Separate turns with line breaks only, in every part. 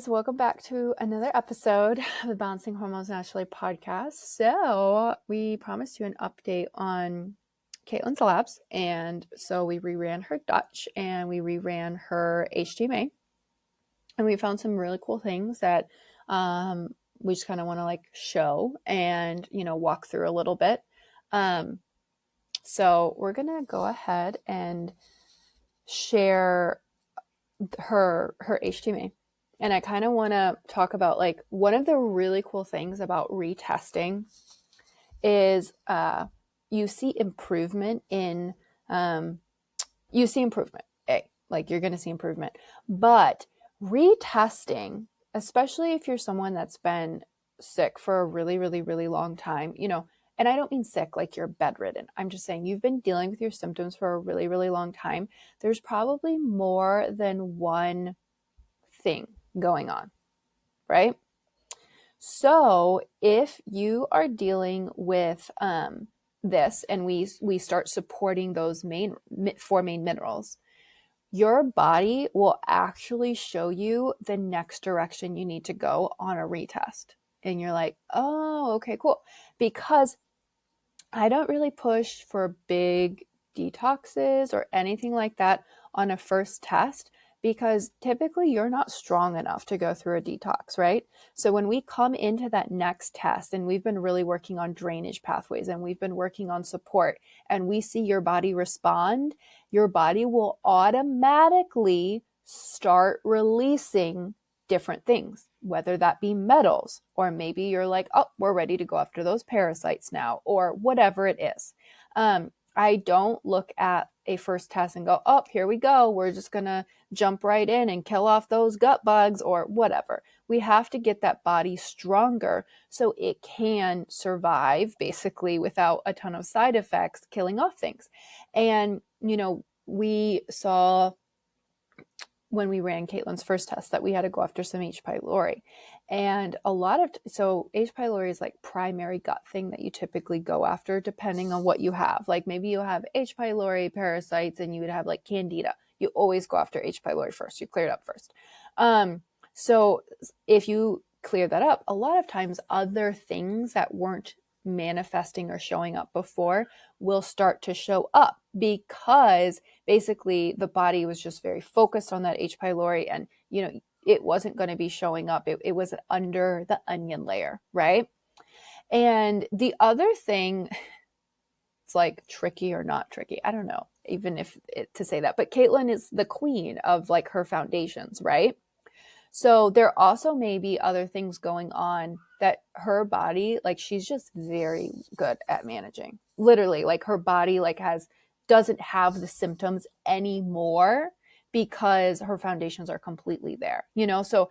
guys, welcome back to another episode of the Balancing Hormones Naturally podcast. So we promised you an update on Kaitlin's labs, and so we reran her Dutch and we reran her HTMA, and we found some really cool things that we just kind of want to like show and walk through a little bit. So we're gonna go ahead and share her HTMA. And I kind of want to talk about like one of the really cool things about retesting is you see improvement in like you're going to see improvement, but retesting, especially if you're someone that's been sick for a really, really, really long time, and I don't mean sick like you're bedridden. I'm just saying you've been dealing with your symptoms for a really, really long time. There's probably more than one thing going on, right? So if you are dealing with this and we start supporting those four main minerals, your body will actually show you the next direction you need to go on a retest. And you're like, oh, okay, cool. Because I don't really push for big detoxes or anything like that on a first test, because typically you're not strong enough to go through a detox, right? So when we come into that next test and we've been really working on drainage pathways and we've been working on support and we see your body respond, your body will automatically start releasing different things, whether that be metals, or maybe you're like, oh, we're ready to go after those parasites now, or whatever it is. I don't look at a first test and go, oh, here we go. We're just going to jump right in and kill off those gut bugs or whatever. We have to get that body stronger so it can survive basically without a ton of side effects, killing off things. And, we saw when we ran Caitlin's first test that we had to go after some H. pylori. And so H. pylori is like primary gut thing that you typically go after depending on what you have. Like maybe you have H. pylori parasites and you would have like candida. You always go after H. pylori first. You clear it up first. So if you clear that up, a lot of times other things that weren't manifesting or showing up before will start to show up, because basically the body was just very focused on that H. pylori and, it wasn't going to be showing up. It was under the onion layer, right? And the other thing, it's like tricky or not tricky, I don't know, even if to say that, but Kaitlin is the queen of like her foundations, right? So there also may be other things going on that her body, like she's just very good at managing. Literally, like her body like doesn't have the symptoms anymore because her foundations are completely there, So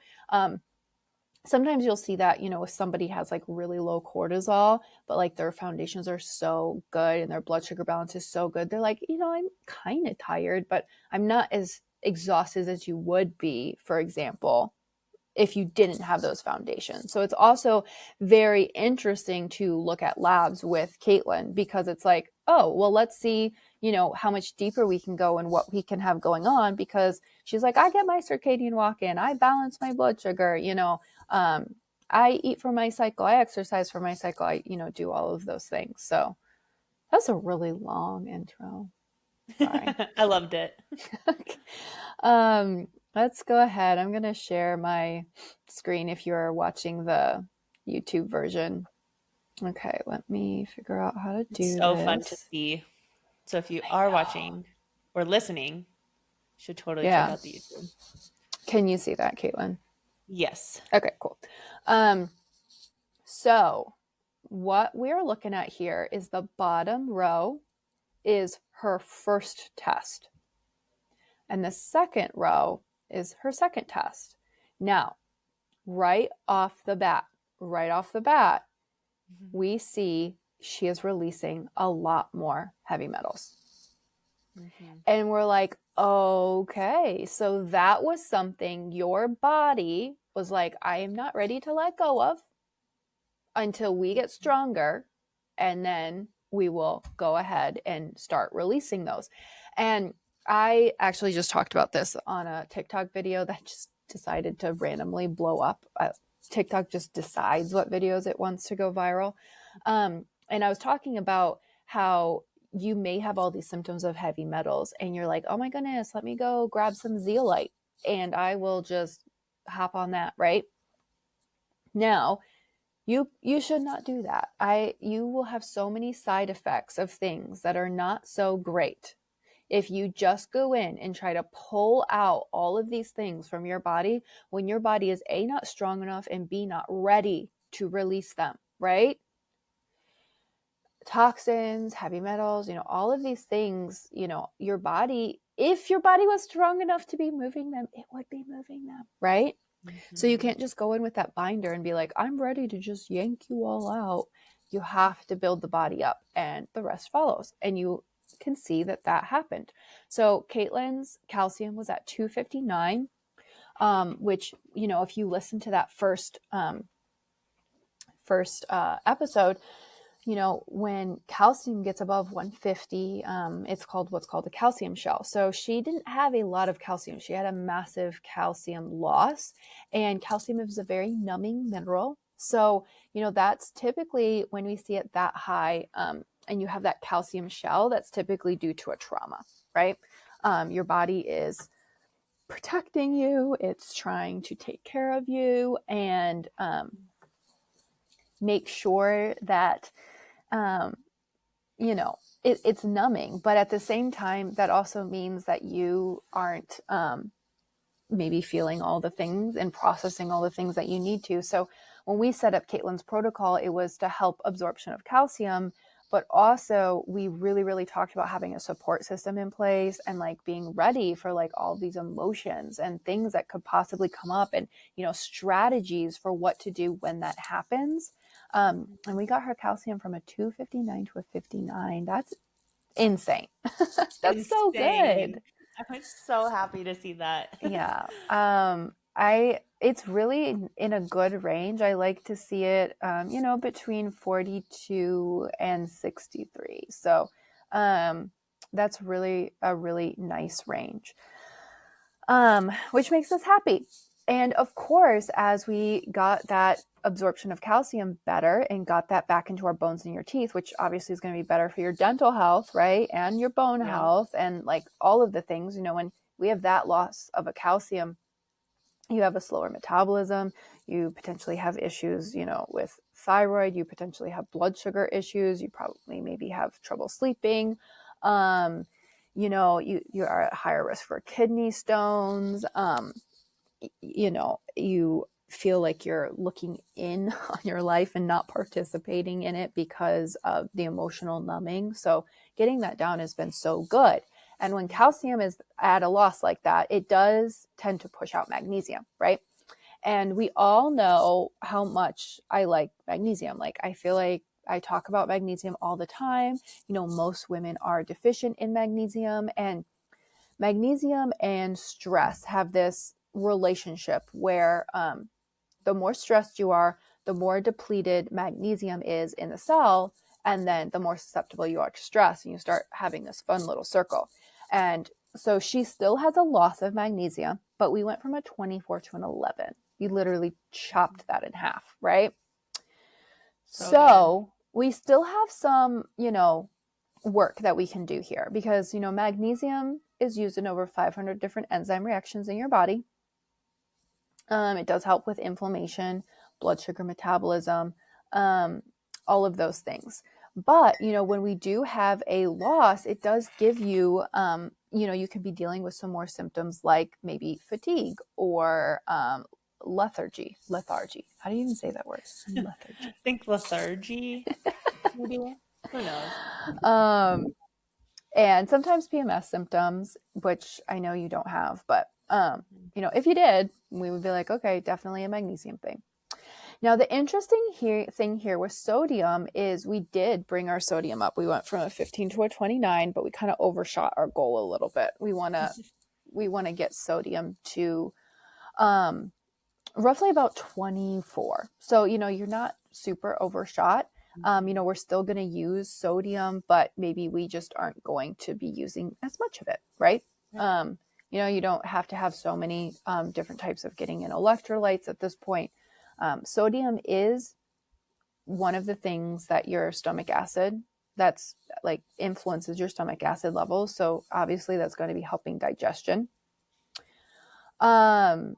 sometimes you'll see that, if somebody has like really low cortisol, but like their foundations are so good and their blood sugar balance is so good. They're like, I'm kind of tired, but I'm not as exhausted as you would be, for example, if you didn't have those foundations. So it's also very interesting to look at labs with Kaitlin, because it's like, oh, well, let's see, how much deeper we can go and what we can have going on, because she's like, I get my circadian walk in, I balance my blood sugar, I eat for my cycle, I exercise for my cycle, I, do all of those things. So that's a really long intro. Sorry.
I loved it.
Let's go ahead. I'm going to share my screen if you're watching the YouTube version. Okay, let me figure out how to do
It's so
this.
fun to see. So if you are watching or listening, you should totally check out the YouTube.
Can you see that, Kaitlin?
Yes.
Okay, cool. So what we're looking at here is the bottom row is her first test. And the second row is her second test. Now, right off the bat, we see she is releasing a lot more heavy metals. And we're like, okay, so that was something your body was like, I am not ready to let go of until we get stronger. And then we will go ahead and start releasing those. And I actually just talked about this on a TikTok video that just decided to randomly blow up. TikTok just decides what videos it wants to go viral. And I was talking about how you may have all these symptoms of heavy metals and you're like, oh my goodness, let me go grab some zeolite and I will just hop on that, right? Now, you should not do that. You will have so many side effects of things that are not so great if you just go in and try to pull out all of these things from your body when your body is A, not strong enough, and B, not ready to release them, right? Toxins, heavy metals, all of these things, your body, if your body was strong enough to be moving them, it would be moving them, right? So you
Mhm.
can't just go in with that binder and be like, I'm ready to just yank you all out. You have to build the body up and the rest follows. And you can see that happened. So Kaitlin's calcium was at 259, which, if you listen to that first episode, when calcium gets above 150, it's called what's called a calcium shell. So she didn't have a lot of calcium. She had a massive calcium loss, and calcium is a very numbing mineral. So, that's typically when we see it that high, and you have that calcium shell, that's typically due to a trauma, right? Your body is protecting you. It's trying to take care of you and make sure that um, it's numbing, but at the same time, that also means that you aren't maybe feeling all the things and processing all the things that you need to. So when we set up Kaitlin's protocol, it was to help absorption of calcium, but also we really, really talked about having a support system in place and like being ready for like all these emotions and things that could possibly come up and, strategies for what to do when that happens. And we got her calcium from a 259 to a 59. That's insane. That's so good.
Insane. I'm so happy to see that.
Yeah. It's really in a good range. I like to see it, between 42 and 63. So, that's really a really nice range, which makes us happy. And of course, as we got that absorption of calcium better and got that back into our bones and your teeth, which obviously is going to be better for your dental health, right? And your bone
Yeah.
health and like all of the things, when we have that loss of a calcium, you have a slower metabolism, you potentially have issues, with thyroid, you potentially have blood sugar issues, you probably maybe have trouble sleeping. You are at higher risk for kidney stones. You feel like you're looking in on your life and not participating in it because of the emotional numbing. So getting that down has been so good. And when calcium is at a loss like that, it does tend to push out magnesium, right? And we all know how much I like magnesium. Like, I feel like I talk about magnesium all the time. Most women are deficient in magnesium, and magnesium and stress have this relationship where the more stressed you are, the more depleted magnesium is in the cell, and then the more susceptible you are to stress, and you start having this fun little circle. And so she still has a loss of magnesium, but we went from a 24 to an 11. We literally chopped that in half, right?
So good.
So we still have some, work that we can do here because, magnesium is used in over 500 different enzyme reactions in your body. It does help with inflammation, blood sugar metabolism, um, all of those things. But, when we do have a loss, it does give you, you can be dealing with some more symptoms like maybe fatigue or lethargy. Lethargy. How do you even say that word? Lethargy.
Think lethargy, maybe. Who knows?
Um, and sometimes PMS symptoms, which I know you don't have, but if you did, we would be like, okay, definitely a magnesium thing. Now, the interesting thing here with sodium is we did bring our sodium up. We went from a 15 to a 29, but we kind of overshot our goal a little bit. We want to get sodium to roughly about 24. So, you're not super overshot. We're still going to use sodium, but maybe we just aren't going to be using as much of it, right?
Right.
You don't have to have so many different types of getting in electrolytes at this point. Sodium is one of the things that your stomach acid that's like influences your stomach acid levels. So obviously that's going to be helping digestion. And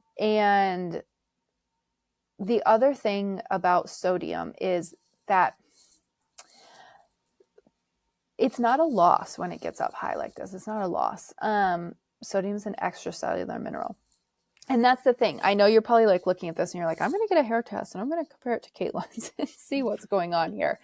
the other thing about sodium is that it's not a loss when it gets up high like this. It's not a loss. Sodium is an extracellular mineral. And that's the thing. I know you're probably like looking at this and you're like, I'm going to get a hair test and I'm going to compare it to Kaitlin's and see what's going on here.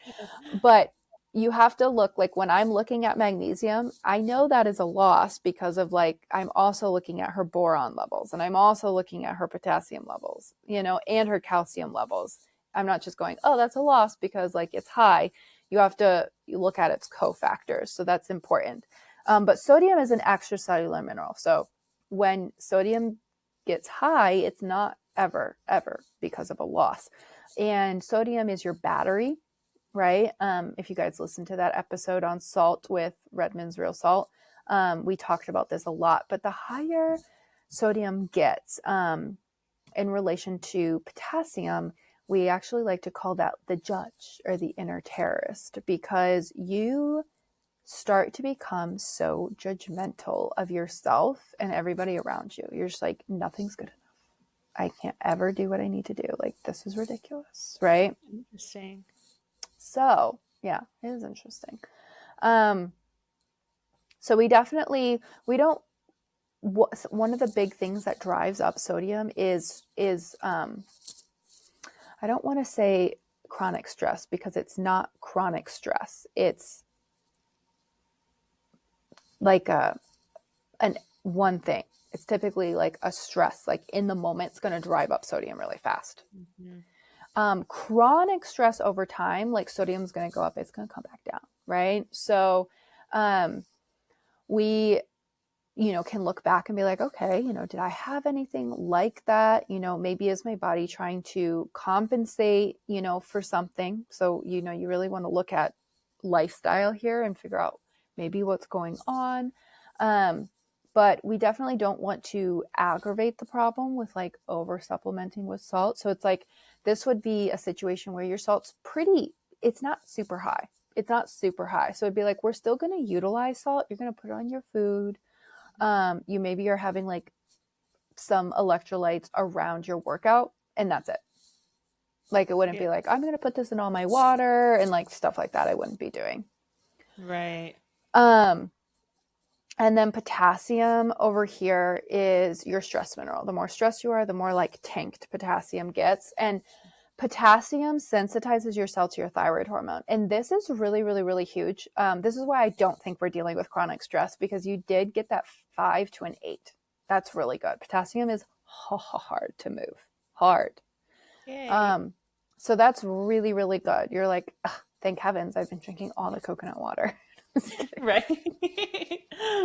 But you have to look, like when I'm looking at magnesium, I know that is a loss because of like, I'm also looking at her boron levels and I'm also looking at her potassium levels, and her calcium levels. I'm not just going, oh, that's a loss because like it's high. You have to look at its cofactors. So that's important. But sodium is an extracellular mineral. So when sodium gets high, it's not ever because of a loss. And sodium is your battery, right? If you guys listen to that episode on salt with Redmond's Real Salt, we talked about this a lot. But the higher sodium gets in relation to potassium, we actually like to call that the judge or the inner terrorist, because you start to become so judgmental of yourself and everybody around you. You're just like, nothing's good enough. I can't ever do what I need to do. Like, this is ridiculous, right?
Interesting.
So, yeah, it is interesting. So we don't, one of the big things that drives up sodium is I don't want to say chronic stress, because it's not chronic stress. It's like one thing. It's typically like a stress, like in the moment, it's going to drive up sodium really fast. Mm-hmm. Chronic stress over time, like sodium's going to go up, it's going to come back down, right? So we, can look back and be like, okay, did I have anything like that? Maybe is my body trying to compensate, for something? So, you really want to look at lifestyle here and figure out maybe what's going on. But we definitely don't want to aggravate the problem with like over supplementing with salt. So it's like, this would be a situation where your salt's it's not super high. It's not super high. So it'd be like, we're still going to utilize salt. You're going to put it on your food. You maybe are having like some electrolytes around your workout, and that's it. Like, it wouldn't be like, I'm going to put this in all my water and like stuff like that. I wouldn't be doing.
Right.
And then potassium over here is your stress mineral. The more stressed you are, the more like tanked potassium gets. And potassium sensitizes your cell to your thyroid hormone. And this is really, really, really huge. This is why I don't think we're dealing with chronic stress, because you did get that 5 to an 8. That's really good. Potassium is hard to move. Hard.
Yay.
So that's really, really good. You're like, thank heavens, I've been drinking all the coconut water.
Right. It's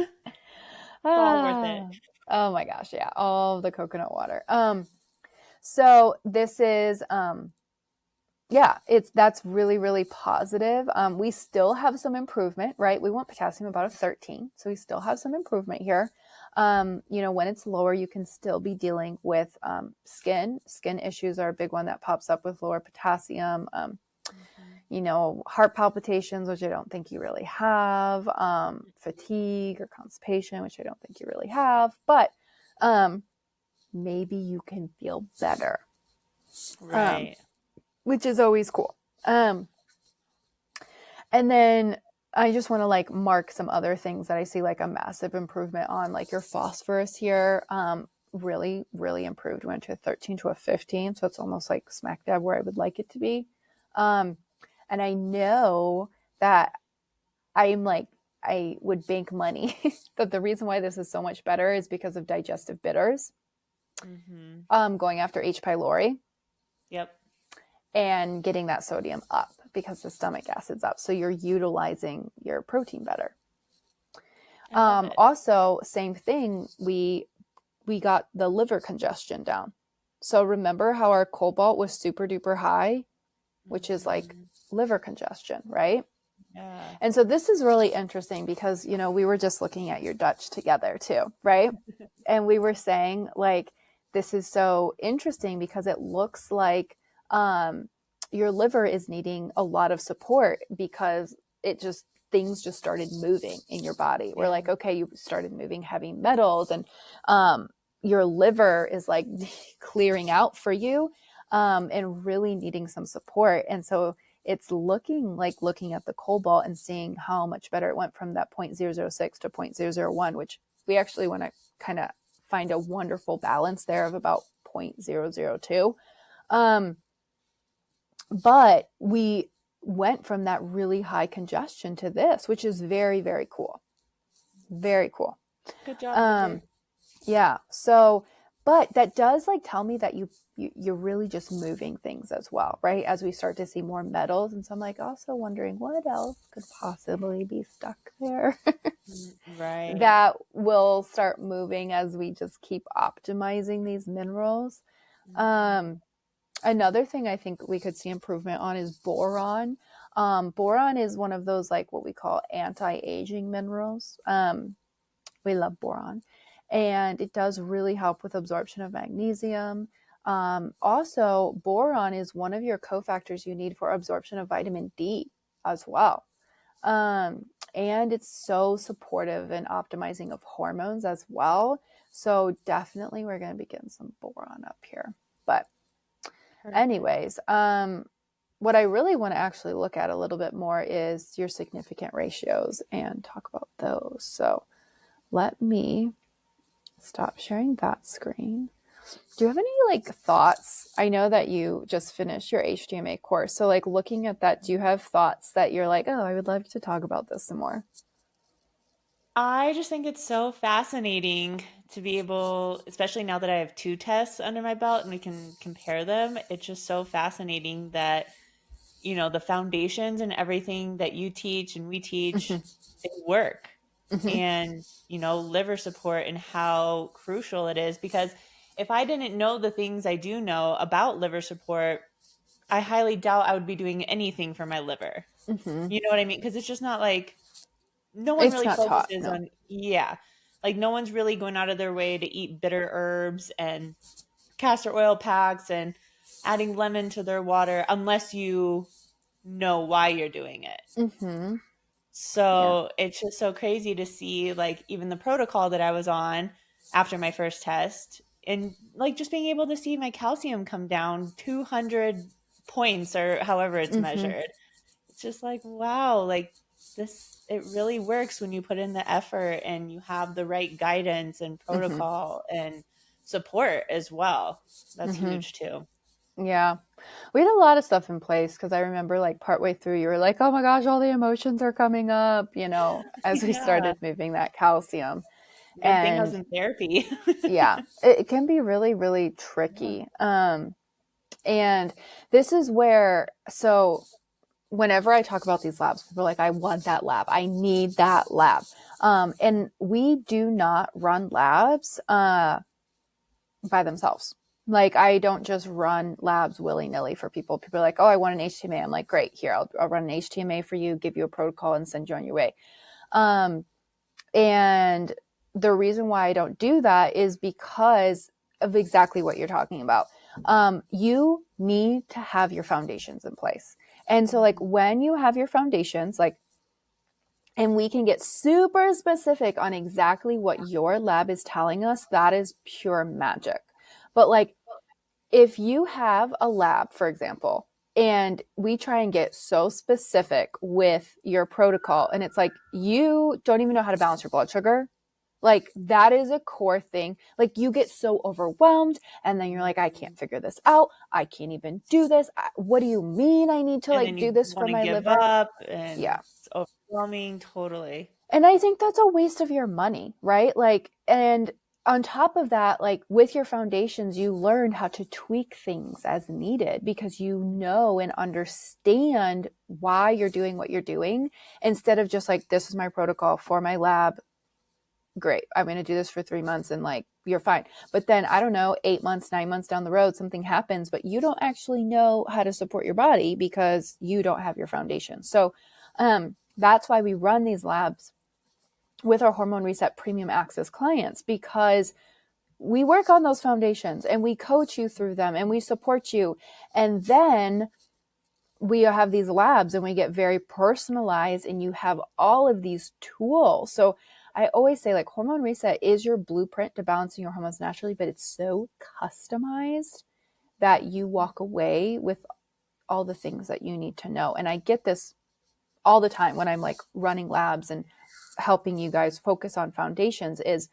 all worth it.
Oh my gosh, yeah, all the coconut water. So this is that's really, really positive. We still have some improvement, right? We want potassium about a 13, so we still have some improvement here. When it's lower, you can still be dealing with skin issues are a big one that pops up with lower potassium. Heart palpitations, which I don't think you really have, fatigue or constipation, which I don't think you really have, but maybe you can feel better.
Right.
Which is always cool. And then I just want to like mark some other things that I see like a massive improvement on, like your phosphorus here. Really, really improved. Went to a 13 to a 15. So it's almost like smack dab where I would like it to be. And I know that I would bank money that the reason why this is so much better is because of digestive bitters. Mm-hmm. Going after H. pylori.
Yep.
And getting that sodium up because the stomach acid's up. So you're utilizing your protein better. Also, same thing, we got the liver congestion down. So remember how our cobalt was super duper high, which is like liver congestion, right?
Yeah.
And so this is really interesting because, we were just looking at your Dutch together too, right? And we were saying, like, this is so interesting because it looks like um, your liver is needing a lot of support because things just started moving in your body. We're
Yeah.
like, okay, you started moving heavy metals, and um, your liver is like clearing out for you, and really needing some support. And so it's looking at the cobalt and seeing how much better it went from that 0.006 to 0.001, which we actually want to kind of find a wonderful balance there of about 0.002. But we went from that really high congestion to this, which is very, very cool. Very cool.
Good job, liver.
Um, yeah. So, but that does like tell me that you're really just moving things as well, right? As we start to see more metals. And so I'm like also wondering what else could possibly be stuck there
Right.
that will start moving as we just keep optimizing these minerals.
Mhm.
Um, Another thing I think we could see improvement on is boron. Boron is one of those like what we call anti-aging minerals. We love boron, and it does really help with absorption of magnesium. Also, boron is one of your cofactors you need for absorption of vitamin D as well. And it's so supportive in optimizing of hormones as well. So definitely we're going to be getting some boron up here. But
Perfect.
anyways, what I really want to actually look at a little bit more is your significant ratios and talk about those. So let me stop sharing that screen. Do you have any like thoughts? I know that you just finished your HTMA course. So like looking at that, do you have thoughts that you're like, oh, I would love to talk about this some more?
I just think it's so fascinating to be able, especially now that I have two tests under my belt and we can compare them. It's just so fascinating that, the foundations and everything that you teach and we teach,
Mm-hmm.
they work.
Mm-hmm.
And, liver support and how crucial it is. Because if I didn't know the things I do know about liver support, I highly doubt I would be doing anything for my liver.
Mm-hmm.
You know what I mean? Because it's just not like no one
It's
really
not taught,
focuses
no.
on, yeah, like no one's really going out of their way to eat bitter herbs and castor oil packs and adding lemon to their water unless you know why you're doing it.
Mm-hmm. Yeah.
So it's just so crazy to see like even the protocol that I was on after my first test and like just being able to see my calcium come down 200 points or however it's
Mm-hmm.
measured. It's just like, wow, like this, it really works when you put in the effort and you have the right guidance and
Mm-hmm.
protocol and support as well. That's
Mm-hmm.
huge too.
Yeah. We had a lot of stuff in place because I remember like partway through you were like, oh my gosh, all the emotions are coming up, as we
Yeah.
started moving that calcium.
Good thing I was
And
in therapy.
yeah, it can be really, really
Yeah.
tricky. And this is where, so whenever I talk about these labs, people are like, I want that lab. I need that lab. And we do not run labs by themselves. Like, I don't just run labs willy nilly for people. People are like, oh, I want an HTMA. I'm like, great, here, I'll run an HTMA for you, give you a protocol, and send you on your way. Um, and the reason why I don't do that is because of exactly what you're talking about. You need to have your foundations in place. And so, like,
Mhm.
when you have your foundations, like, and we can get super specific on exactly what your lab is telling us, that is pure magic. But, like, if you have a lab, for example, and we try and get so specific with your protocol, and it's like you don't even know how to balance your blood sugar, like that is a core thing. Like you get so overwhelmed, and then you're like, I can't
Mhm.
figure this out. I can't even do this. What do you mean I need to
And then
like do
you
this for
want to
my
give
liver?
up
Yeah.
and it's overwhelming. Totally.
And I think that's a waste of your money, right? Like, and on top of that, like with your foundations, you learn how to tweak things as needed because you know and understand why you're doing what you're doing instead of just like, this is my protocol for my lab. Great. I'm going to do this for 3 months and like, you're fine. But then I don't know, 8 months, 9 months down the road, something happens, but you don't actually know how to support your body because you don't have your foundation. So, That's why we run these labs with our Hormone Reset Premium Access clients, because we work on those foundations and we coach you through them and we support you. And then we have these labs and we get very personalized, and you have all of these tools. So I always say, like, Hormone Reset is your blueprint to balancing your hormones naturally, but it's so customized that you walk away with all the things that you need to know. And I get this all the time when I'm like running labs and helping you guys focus on foundations is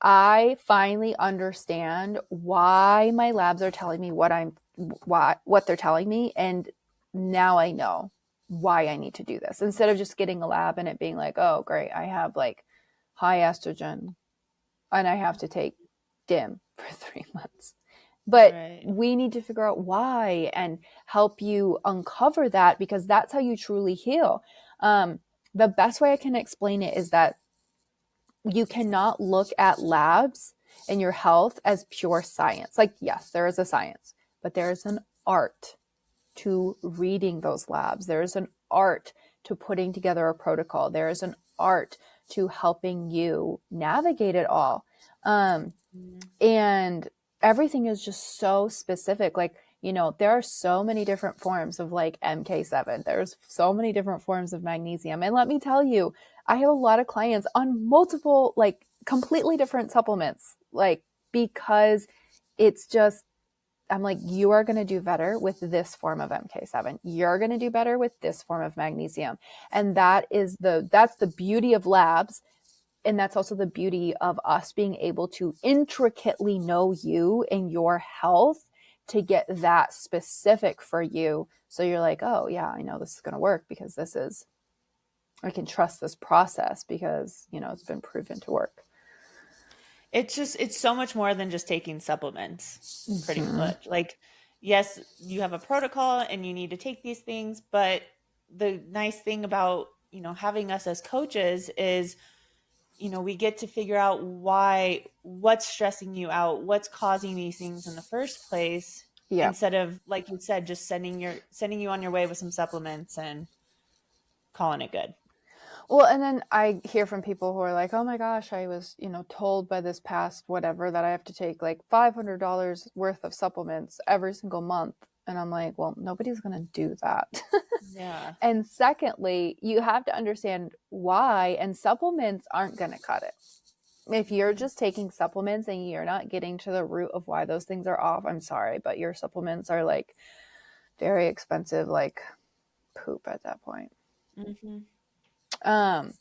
I finally understand why my labs are telling me what they're telling me, and now I know why I need to do this, instead of just getting a lab and it being like, oh great, I have like high estrogen and I have to take DIM for 3 months. But
Right.
we need to figure out why and help you uncover that, because that's how you truly heal. The best way I can explain it is that you cannot look at labs and your health as pure science. Like, yes, there is a science, but there is an art to reading those labs. There is an art to putting together a protocol. There is an art to helping you navigate it all.
Mm.
And everything is just so specific. Like, there are so many different forms of like MK7. There's so many different forms of magnesium. And let me tell you, I have a lot of clients on multiple, like completely different supplements, like, because it's just, I'm like, you are going to do better with this form of MK7. You're going to do better with this form of magnesium. And that's the beauty of labs. And that's also the beauty of us being able to intricately know you and your health to get that specific for you. So you're like, oh yeah, I know this is going to work because I can trust this process because, it's been proven to work.
It's so much more than just taking supplements, pretty
Mm-hmm.
much. Like, yes, you have a protocol and you need to take these things, but the nice thing about, having us as coaches is, we get to figure out what's stressing you out, what's causing these things in the first place,
Yeah.
instead of, like you said, just sending you on your way with some supplements and calling it good.
Well, and then I hear from people who are like, oh my gosh, I was, told by this past whatever that I have to take like $500 worth of supplements every single month. And I'm like, well, nobody's going to do that.
Yeah.
And secondly, you have to understand why, and supplements aren't going to cut it. If you're
Mhm.
just taking supplements and you're not getting to the root of why those things are off, I'm sorry, but your supplements are like very expensive, like poop at that point.
Mhm.
Um,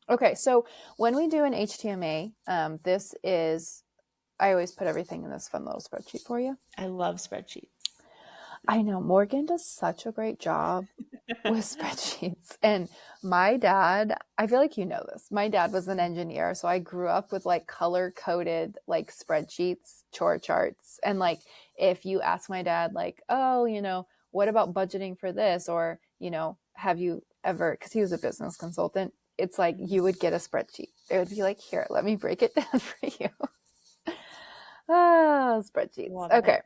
okay, so when we do an HTMA, I always put everything in this fun little spreadsheet for you.
I love spreadsheets.
I know Morgan does such a great job with spreadsheets. And my dad, I feel like you know this. My dad was an engineer, so I grew up with like color coded like spreadsheets, chore charts. And like if you ask my dad like, "Oh, what about budgeting for this?" or, have you ever, cuz he was a business consultant, it's like you
Mhm.
would get a spreadsheet. It would be like, "Here, let me break it down for you." Oh, spreadsheets.
Love
Okay.
it.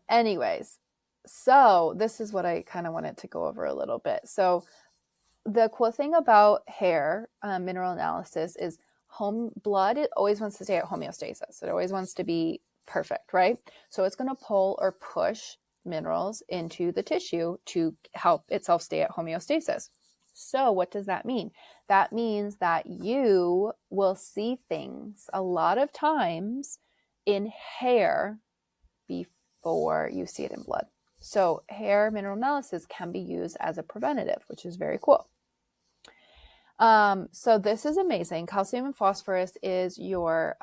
Anyways, so this is what I kind of wanted to go over a little bit. So the cool thing about hair mineral analysis is home blood, it always wants to stay at homeostasis. It always wants to be perfect, right? So it's going to pull or push minerals into the tissue to help itself stay at homeostasis. So what does that mean? That means that you will see things a lot of times in hair before you see it in blood. So hair mineral analysis can be used as a preventative, which is very cool. So this is amazing. Calcium and phosphorus is your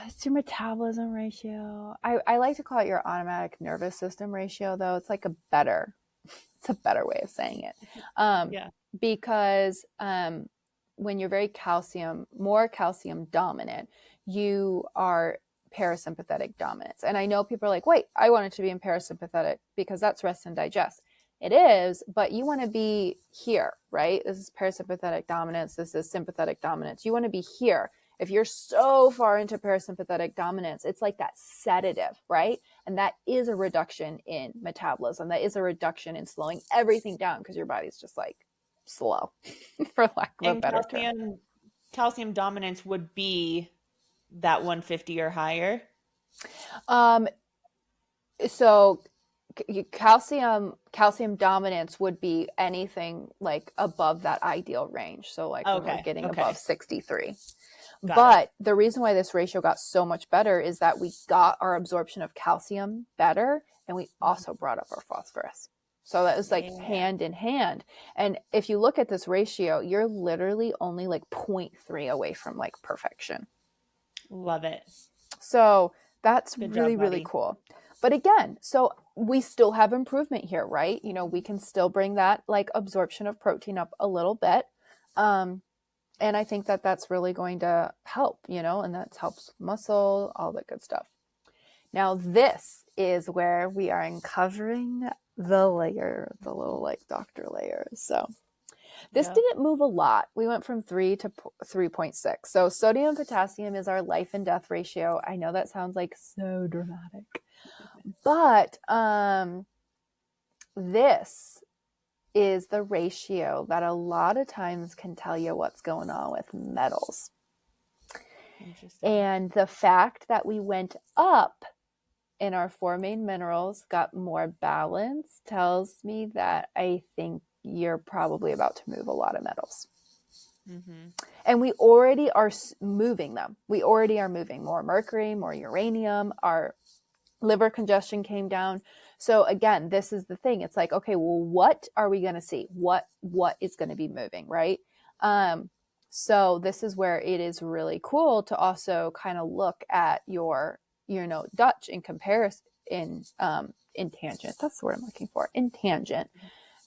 it's your metabolism ratio. I like to call it your automatic nervous system ratio, though. It's a better way of saying it. Um,
Yeah.
because when you're more calcium dominant, you are parasympathetic dominance. And I know people are like, wait, I want it to be in parasympathetic because that's rest and digest. It is, but you want to be here, right? This is parasympathetic dominance. This is sympathetic dominance. You want to be here. If you're so far into parasympathetic dominance, it's like that sedative, right? And that is a reduction in metabolism. That is a reduction in slowing everything down because your body's just like slow, for lack of a
And
better term.
calcium dominance would be that 150 or higher.
Um, so calcium dominance would be anything like above that ideal range. So like when we're
Okay.
getting above
Okay.
63.
Got it.
But the reason why this ratio got so much better is that we got our absorption of calcium better, and we also brought up our phosphorus. So that was like
Yeah.
hand in hand. And if you look at this ratio, you're literally only like 0.3 away from like perfection.
Love it.
So that's
Good
really,
job,
really
buddy.
cool. But again, so we still have improvement here, right? You know, we can still bring that like absorption of protein up a little bit. And I think that that's really going to help, you know, and that helps muscle, all that good stuff. Now, this is where we are uncovering the layer, the little like doctor layers. So this
Yep.
didn't move a lot. We went from 3 to 3.6. So sodium and potassium is our life and death ratio. I know that sounds like so dramatic, but this is the ratio that a lot of times can tell you what's going on with metals.
Interesting.
And the fact that we went up in our four main minerals, got more balance, tells me that I think you're probably about to move a lot of metals.
Mm-hmm.
And we already are moving them. We already are moving more mercury, more uranium. Our liver congestion came down. So again, this is the thing. It's like, okay, well, what are we going to see? What is going to be moving, right? So this is where it is really cool to also kind of look at your, you know, Dutch in comparison in tangent. That's the word I'm looking for. In tangent,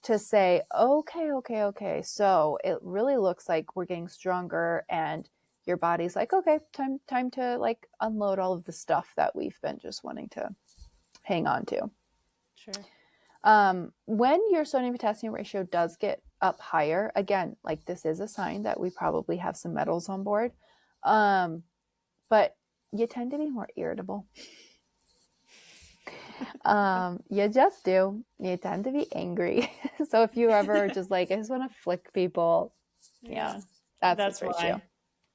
to say, okay. So it really looks like we're getting stronger, and your body's like, okay, time to like unload all of the stuff that we've been just wanting to hang on to.
Sure.
When your sodium potassium ratio does get up higher, again, like this is a sign that we probably have some metals on board. But you tend to be more irritable. You just do. You tend to be angry. So if you ever are just like, I just want to flick people, yeah, that's this
That's
ratio.
why.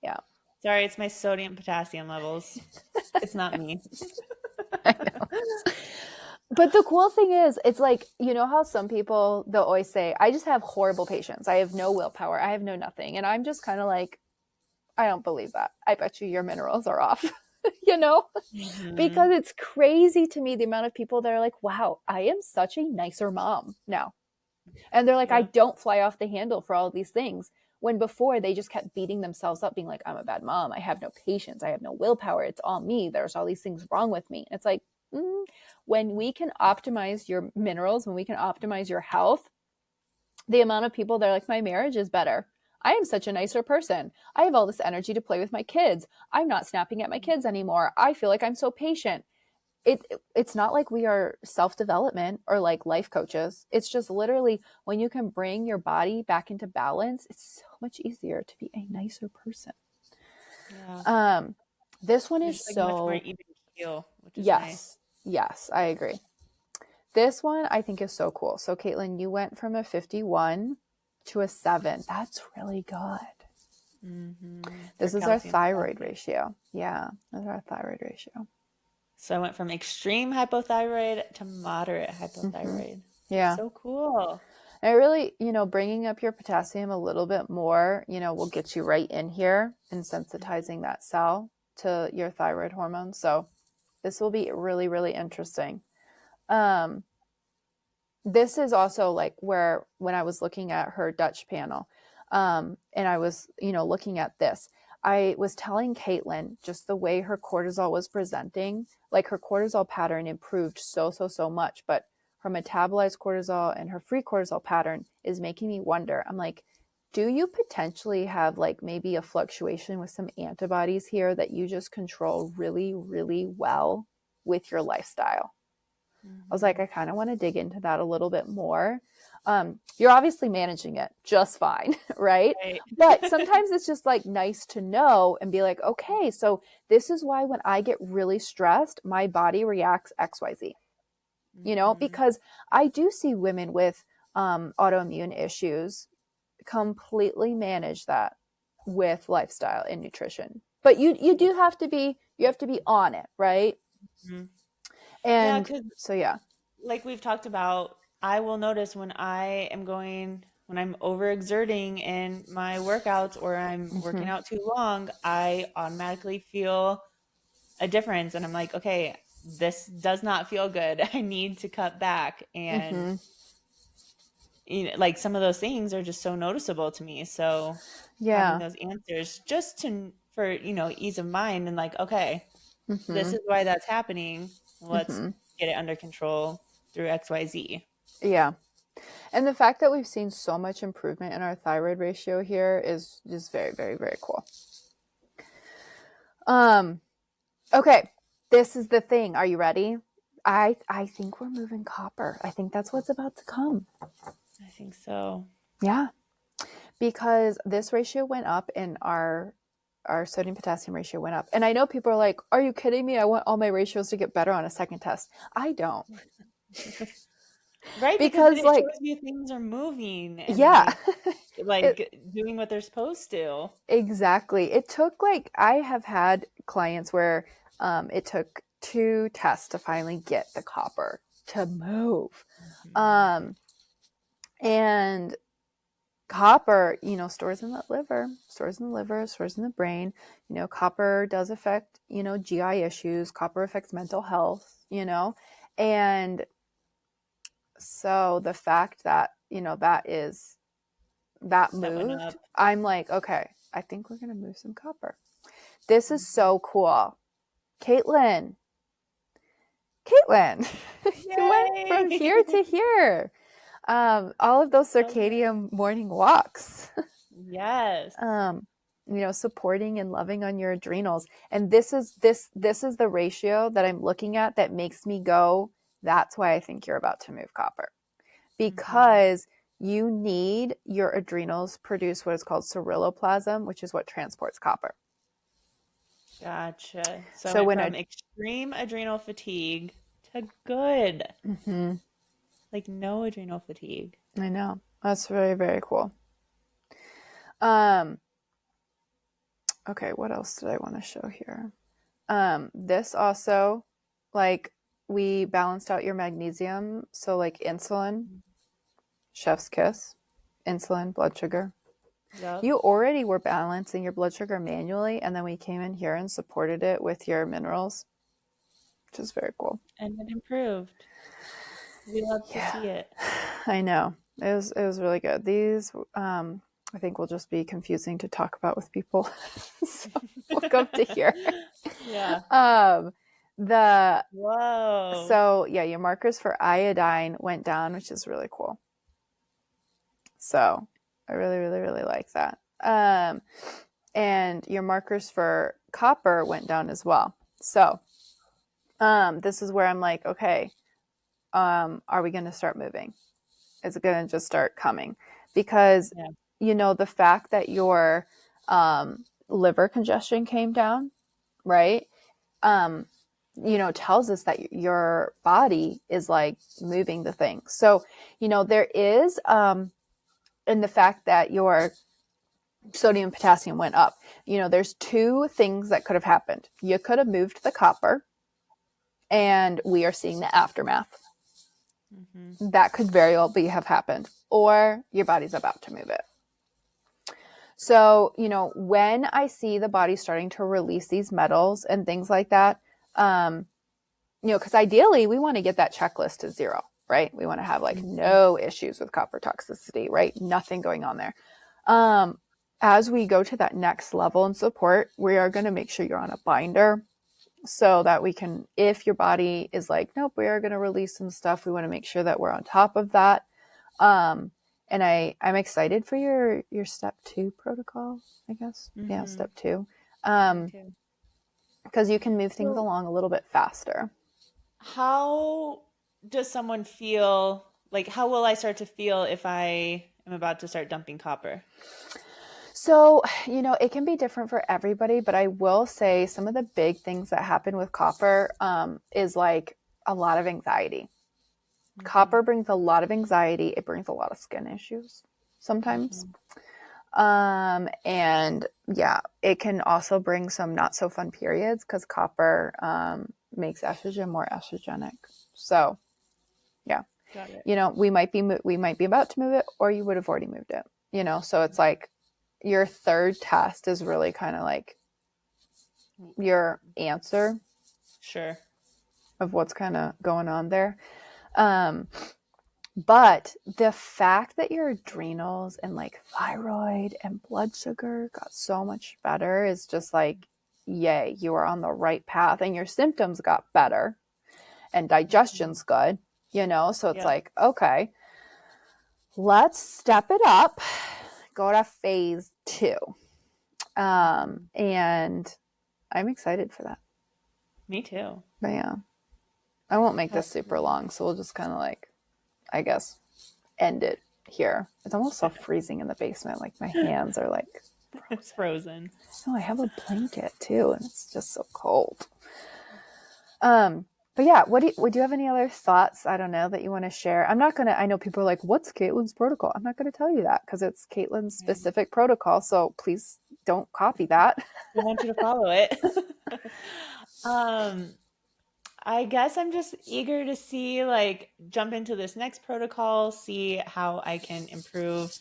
Yeah.
Sorry, it's my sodium potassium levels. It's not me.
I know. But the cool thing is, it's like, you know how some people, they'll always say, I just have horrible patience. I have no willpower. I have no nothing. And I'm just kind of like, I don't believe that. I bet you your minerals are off, you know?
Mm-hmm.
Because it's crazy to me the amount of people that are like, wow, I am such a nicer mom now. And they're like, I
Yeah.
don't fly off the handle for all these things. When before they just kept beating themselves up, being like, I'm a bad mom. I have no patience. I have no willpower. It's all me. There's all these things wrong with me. It's like, when we can optimize your minerals, when we can optimize your health, the amount of people that are like, my marriage is better. I am such a nicer person. I have all this energy to play with my kids. I'm not snapping at my kids anymore. I feel like I'm so patient. It's not like we are self-development or like life coaches. It's just literally when you can bring your body back into balance, it's so much easier to be a nicer person.
Yeah.
This one
You're
is
just like much more
so,
even keel, which is nice.
yes, I agree. This one I think is so cool. So Kaitlin, you went from a 51 to a 7. That's really good.
Mm-hmm. For
This is our
calcium
thyroid
potassium.
ratio. Yeah, that's our thyroid ratio.
So I went from extreme hypothyroid to moderate
Mm-hmm.
hypothyroid. That's
Yeah.
so cool.
And really, you know, bringing up your potassium a little bit more, you know, will get you right in here and sensitizing that cell to your thyroid hormone. So this will be really, really interesting. Um, this is also like where when I was looking at her Dutch panel, and I was, you know, looking at this, I was telling Kaitlin just the way her cortisol was presenting, like her cortisol pattern improved so much, but her metabolized cortisol and her free cortisol pattern is making me wonder. I'm like, do you potentially have like maybe a fluctuation with some antibodies here that you just control really, really well with your lifestyle? I was like,
Mm-hmm.
I kind of want to dig into that a little bit more. You're obviously managing it just fine, right?
Right.
But sometimes it's just like nice to know and be like, okay, so this is why when I get really stressed, my body reacts XYZ,
Hmm.
because I do see women with autoimmune issues completely manage that with lifestyle and nutrition. But you do have to be, you have to be on it, right?
Hmm. Yeah,
And
because
so yeah.
like we've talked about, I will notice when I'm overexerting in my workouts or I'm working
Mhm.
out too long, I automatically feel a difference. And I'm like, okay, this does not feel good. I need to cut back. And
Mhm.
like some of those things are just so noticeable to me. So having
Yeah.
those answers just for, ease of mind and like, okay, this
Mhm.
is why that's happening. Let's
Mhm.
get it under control through XYZ.
Yeah. And the fact that we've seen so much improvement in our thyroid ratio here is just very, very, very cool. Um, okay. This is the thing. Are you ready? I think we're moving copper. I think that's what's about to come.
I think so.
Yeah. Because this ratio went up in our sodium potassium ratio went up. And I know people are like, "Are you kidding me? I want all my ratios to get better on a second test." I don't.
Right, because then
Because
it
like,
shows you things are moving and
yeah. it
like doing what they're supposed to.
exactly. It took like, I have had clients where it took 2 tests to finally get the copper to move.
Mhm.
Um and copper, stores in the liver, stores in the brain. Copper does affect, GI issues. Copper affects mental health, and so the fact that, that
That went
moved,
up.
I'm like, okay, I think we're going to move some copper. This is
Mhm.
so cool. Kaitlin, Kaitlin, you went
Yay!
from here to here. All of those
So good.
circadian morning walks.
Yes.
um, supporting and loving on your adrenals. And this is the ratio that I'm looking at that makes me go, that's why I think you're about to move copper.
Hmm.
Because you need your adrenals produce what is called ceruloplasm, which is what transports copper.
Gotcha. So I
So
went
when
from extreme adrenal fatigue to good,
mhm,
like no adrenal fatigue.
I know. That's very, very cool. Um, okay, what else did I want to show here? This also, like, we balanced out your magnesium. So, like, insulin, chef's kiss, insulin, blood sugar.
Yep.
You already were balancing your blood sugar manually, and then we came in here and supported it with your minerals, which is very cool.
And it improved. We love to
Yeah,
see it.
I know. It was really good. These, I think, will just be confusing to talk about with people. So welcome to here.
Yeah.
Um, the
Whoa.
So yeah, your markers for iodine went down, which is really cool. So I really, really, really like that. And your markers for copper went down as well. So this is where I'm like, okay, are we going to start moving? Is it going to just start coming? Because,
Yeah.
the fact that your liver congestion came down, right? Um, tells us that your body is like moving the thing. So, there is, in the fact that your sodium and potassium went up, there's 2 things that could have happened. You could have moved the copper, and we are seeing the aftermath.
Hmm.
That could very well be have happened, or your body's about to move it. So, when I see the body starting to release these metals and things like that, because ideally we want to get that checklist to 0, right? We want to have like
Hmm.
no issues with copper toxicity, right? Nothing going on there. Um, as we go to that next level in support, we are going to make sure you're on a binder so that we can, if your body is like, nope, we are going to release some stuff, we want to make sure that we're on top of that. Um, and I'm excited for your step 2 protocol, I guess. Yeah,
Hmm.
step 2.
Me
Um,
too.
because you can move things
So,
along a little bit faster.
how does someone feel? like how will I start to feel if I am about to start dumping copper?
So, it can be different for everybody, but I will say some of the big things that happen with copper is like a lot of anxiety.
Mm-hmm.
Copper brings a lot of anxiety. It brings a lot of skin issues sometimes.
Mm-hmm.
And yeah, it can also bring some not so fun periods because copper makes estrogen more estrogenic. So yeah,
Got it.
we might be about to move it, or you would have already moved it. So it's like your third test is really kind of like your answer
Sure.
of what's kind of going on there. Um, but the fact that your adrenals and like thyroid and blood sugar got so much better is just like, yay, you are on the right path and your symptoms got better and
Mm-hmm.
digestion's good, So it's
Yep.
like, okay, let's step it up, go to phase two.
Mm-hmm.
And I'm excited for that.
Me too.
But yeah, I won't make this
That's
super
really
long. So we'll just kind of like, I guess, end it here. It's almost so freezing in the basement. Like my hands are like
it's
frozen.
frozen.
No, I have a blanket too, and it's just so cold. But yeah, would you have any other thoughts? I don't know that you want to share. I know people are like, what's Caitlin's protocol? I'm not gonna tell you that because it's Caitlin's
Yeah.
specific protocol. So please don't copy that.
I want you to follow it. um, I guess I'm just eager to see, like, jump into this next protocol, see how I can improve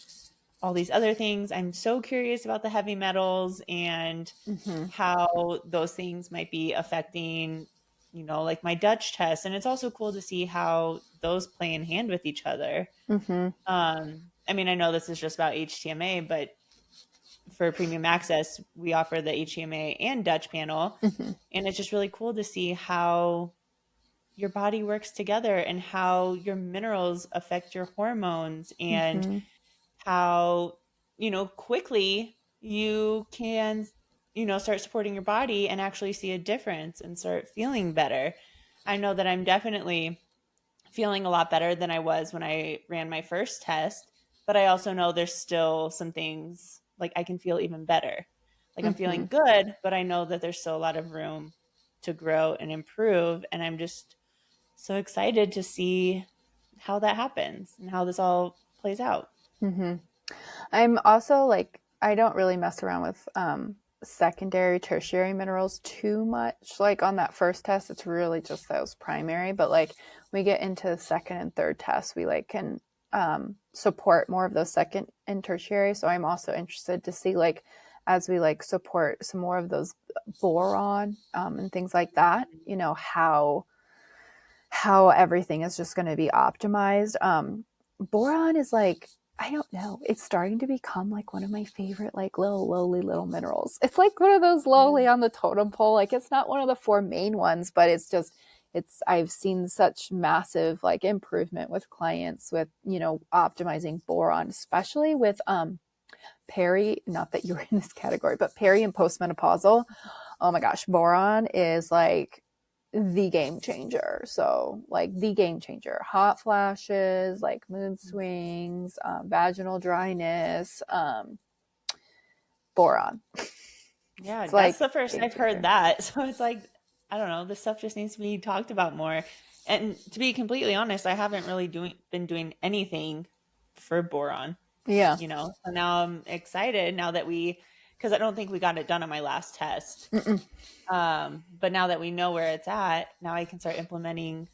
all these other things. I'm so curious about the heavy metals and
Mm-hmm.
how those things might be affecting, like my Dutch test. And it's also cool to see how those play in hand with each other.
Mm-hmm.
I mean, I know this is just about HTMA, but for premium access, we offer the HTMA and Dutch panel.
Mm-hmm.
And it's just really cool to see how your body works together and how your minerals affect your hormones and
Mm-hmm.
how, quickly you can, start supporting your body and actually see a difference and start feeling better. I know that I'm definitely feeling a lot better than I was when I ran my first test, but I also know there's still some things like I can feel even better. Like I'm
Mm-hmm.
feeling good, but I know that there's still a lot of room to grow and improve. And I'm just so excited to see how that happens and how this all plays out.
Mm-hmm. I'm also like, I don't really mess around with secondary, tertiary minerals too much. Like on that first test, it's really just those primary. But like we get into the second and third tests, we like can support more of those second and tertiary. So I'm also interested to see like as we like support some more of those boron and things like that, how everything is just going to be optimized. Boron is like, I don't know. It's starting to become like one of my favorite, like little lowly little minerals. It's like one of those
Yeah.
lowly on the totem pole. Like it's not one of the four main ones, but I've seen such massive like improvement with clients with, optimizing boron, especially with peri, not that you're in this category, but peri and postmenopausal. Oh my gosh, boron is like the game changer. So, like the game changer, hot flashes, like mood swings, vaginal dryness, boron.
Yeah,
It's
that's
like
the first
game
I've heard
changer.
that. So it's like, I don't know, this stuff just needs to be talked about more. And to be completely honest, I haven't really been doing anything for boron,
Yeah.
So now I'm excited now that because I don't think we got it done on my last test.
Mm-mm.
But now that we know where it's at, now I can start implementing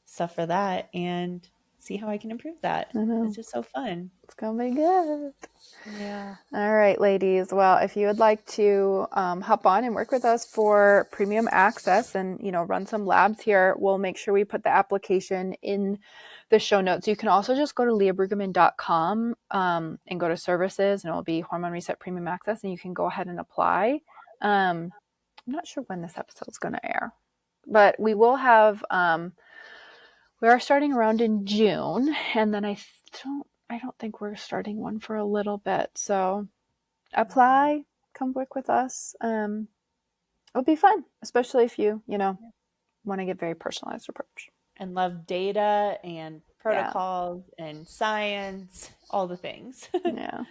stuff for that and see how I can improve that.
I
It's
know.
just so fun.
It's gonna be good.
Yeah.
All right, ladies. Well, if you would like to hop on and work with us for premium access and run some labs here, we'll make sure we put the application in the show notes. You can also just go to leahbrueggemann.com and go to services, and it'll be Hormone Reset Premium Access, and you can go ahead and apply. I'm not sure when this episode is going to air, but we are starting around in June, and then I don't think we're starting one for a little bit. So apply, come work with us. It'll be fun, especially if you want to get very personalized approach.
and love data and
Yeah.
protocols and science, all the things.
Yeah.